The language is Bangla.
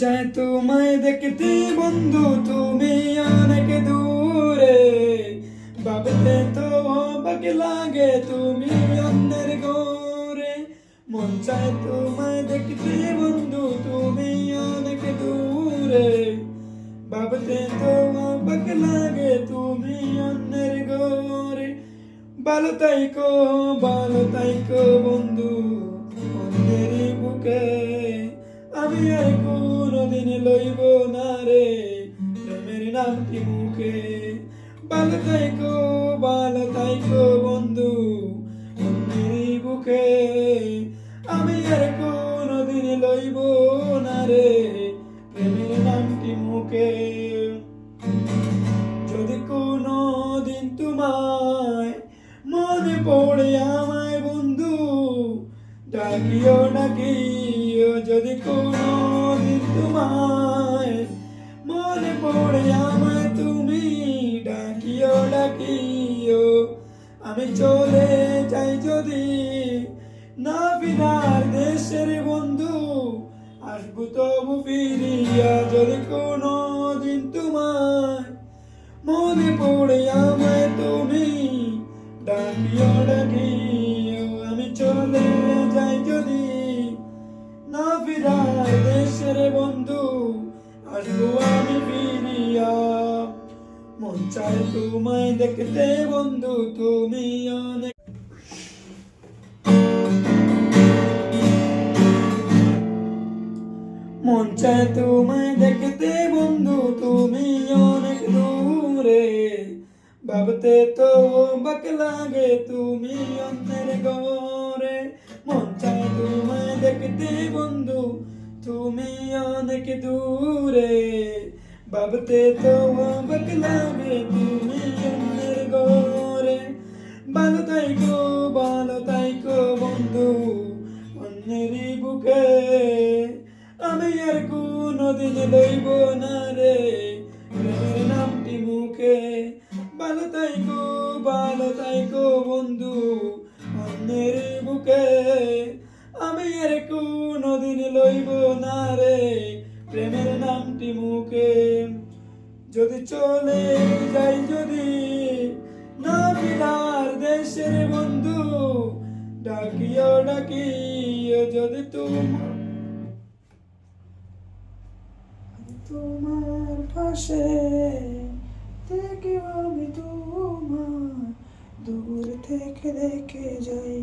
চায় তোমায় দেখতে বন্ধু, তুমি অনেক দূরে। ভাবতে তো অবাক লাগে তুমি অন্যের ঘরে। মন চায় তোমায় দেখতে বন্ধু, তুমি অনেক দূরে। ভাবতে তো অবাক লাগে তুমি অন্যের ঘরে। ভালো তাইকো বন্ধু অন্যের বুকে। আমি আর কোনদিন লইব না রে প্রেমের নামটি মুখে। ভালো তাইকো বন্ধু অন্যের বুকে। আমি আর কোনদিন লইব না রে প্রেমের নামটি মুখে। যদি কোনদিন তোমায় মনে পড়ে আমায় বন্ধু, ডাকিও যদি কোনদিন তোমায় মনে পড়ে আমায় তুমি, ডাকিও। আমি চলে যাই যদি না ফিরার দেশের বন্ধু, আসবো তবু ফিরিয়া। যদি কোনদিন তোমায় মনে পড়ে আমায় তুমি, ডাকিও। আমি চলে যাই যদি না ফিরার দেশের বন্ধু, আসবো আমি ফিরিয়া। মন চায় তোমায় দেখতে বন্ধু, তুমি অনেক। মন চায় তোমায় দেখতে বন্ধু, তুমি অনেক দূরে। ভাবতে তো অবাক লাগে তুমি অন্যের ঘরে। মন চায় তোমায় দেখতে বন্ধু, তুমি অনেক দূরে। ভাবতে তো অবাক লাগে তুমি অন্যের ঘরে। ভালো তাইকো বন্ধু অন্যের বুকে। আমি আর কোনদিন লইব না রে প্রেমের নামটি মুখে। ভালো তাইকো বন্ধু অন্যের বুকে। আমি আর কোনদিন লইব না রে প্রেমের নামটি মুখে। যদি চলে যাই যদি না ফিরার দেশের বন্ধু, ডাকিও। যদি তোমার পাশে থেকে আমি তোমার দূর থেকে দেখে যাই।